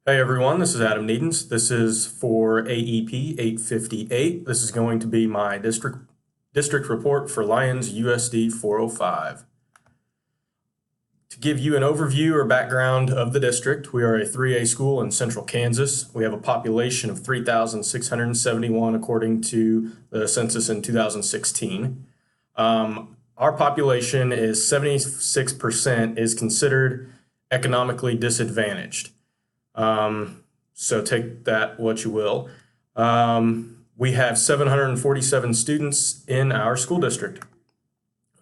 Hey everyone, this is Adam Needens. This is for AEP 858. This is going to be my district report for Lyons USD 405. To give you an overview or background of the district, we are a 3A school in central Kansas. We have a population of 3,671 according to the census in 2016. Our population is 76% is considered economically disadvantaged. So take that what you will. We have 747 students in our school district.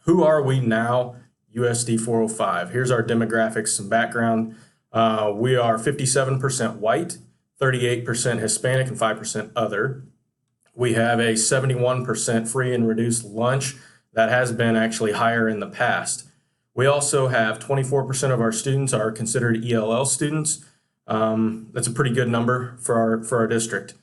Who are we now? USD 405. Here's our demographics and background. We are 57% white, 38% Hispanic, and 5% other. We have a 71% free and reduced lunch. That has been actually higher in the past. We also have 24% of our students are considered ELL students. That's a pretty good number for our district.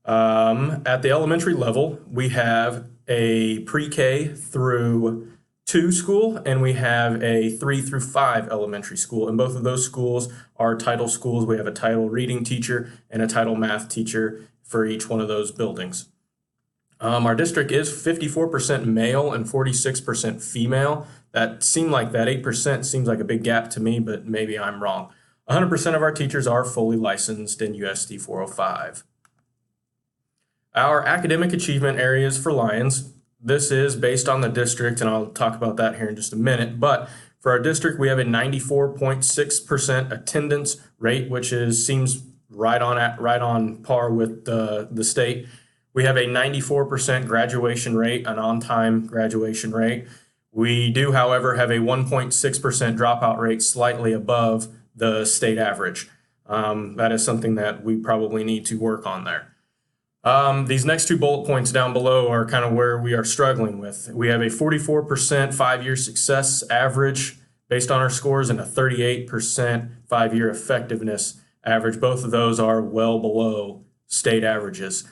At the elementary level, we have a pre-K through 2 school, and we have a 3 through 5 elementary school. And both of those schools are title schools. We have a title reading teacher and a title math teacher for each one of those buildings. Our district is 54% male and 46% female. That seemed like that 8% seems like a big gap to me, but maybe I'm wrong. 100% of our teachers are fully licensed in USD 405. Our academic achievement areas for Lyons, this is based on the district, and I'll talk about that here in just a minute, but for our district, we have a 94.6% attendance rate, which seems right on par with the state. We have a 94% graduation rate, an on-time graduation rate. We do, however, have a 1.6% dropout rate, slightly above the state average. That is something that we probably need to work on there. These next 2 bullet points down below are kind of where we are struggling with. We have a 44% 5-year success average based on our scores and a 38% 5-year effectiveness average. Both of those are well below state averages.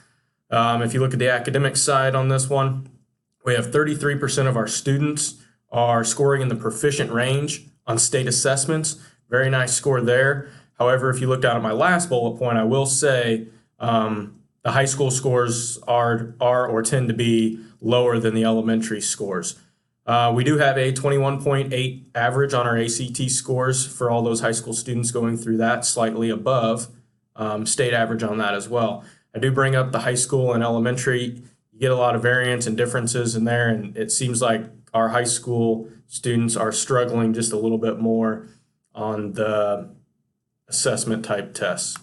If you look at the academic side on this one, we have 33% of our students are scoring in the proficient range on state assessments. Very nice score there. However, if you look down at my last bullet point, I will say the high school scores are or tend to be lower than the elementary scores. We do have a 21.8 average on our ACT scores for all those high school students going through that, slightly above state average on that as well. I do bring up the high school and elementary. You get a lot of variance and differences in there, and it seems like our high school students are struggling just a little bit more on the assessment type tests.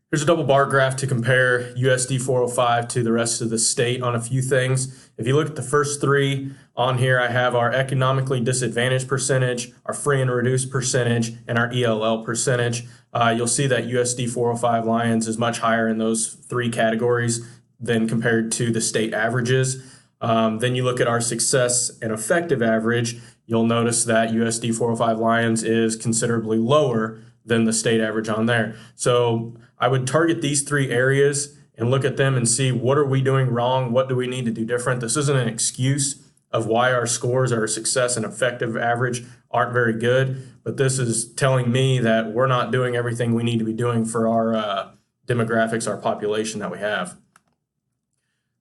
Here's a double bar graph to compare USD 405 to the rest of the state on a few things. If you look at the first 3 on here, I have our economically disadvantaged percentage, our free and reduced percentage, and our ELL percentage. You'll see that USD 405 Lyons is much higher in those 3 categories than compared to the state averages. Then you look at our success and effective average, you'll notice that USD 405 Lyons is considerably lower than the state average on there. So I would target these 3 areas and look at them and see, what are we doing wrong? What do we need to do different? This isn't an excuse of why our scores, our success and effective average aren't very good, but this is telling me that we're not doing everything we need to be doing for our demographics, our population that we have.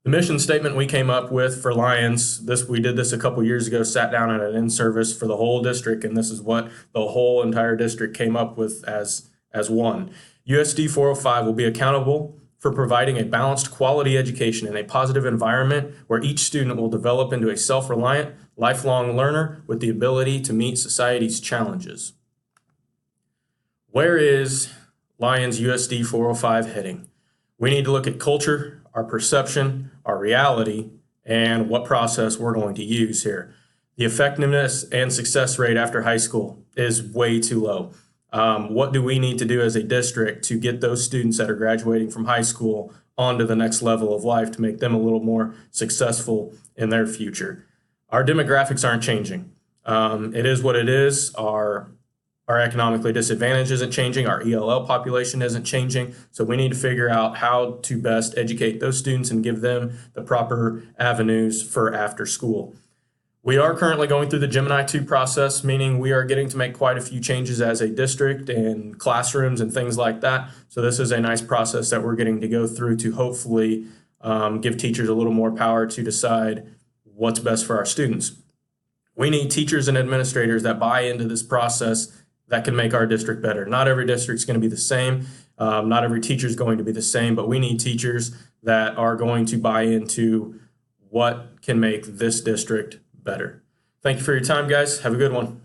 The mission statement we came up with for Lyons, we did this a couple years ago, sat down at an in-service for the whole district, and this is what the whole entire district came up with as one. USD 405 will be accountable for providing a balanced quality education in a positive environment where each student will develop into a self-reliant, lifelong learner with the ability to meet society's challenges. Where is Lyons USD 405 heading? We need to look at culture, our perception, our reality, and what process we're going to use here. The effectiveness and success rate after high school is way too low. What do we need to do as a district to get those students that are graduating from high school onto the next level of life to make them a little more successful in their future? Our demographics aren't changing. It is what it is. Our economically disadvantaged isn't changing. Our ELL population isn't changing. So we need to figure out how to best educate those students and give them the proper avenues for after school. We are currently going through the Gemini 2 process, meaning we are getting to make quite a few changes as a district and classrooms and things like that. So this is a nice process that we're getting to go through to hopefully give teachers a little more power to decide what's best for our students. We need teachers and administrators that buy into this process that can make our district better. Not every district is going to be the same. Not every teacher is going to be the same, but we need teachers that are going to buy into what can make this district better. Thank you for your time, guys. Have a good one.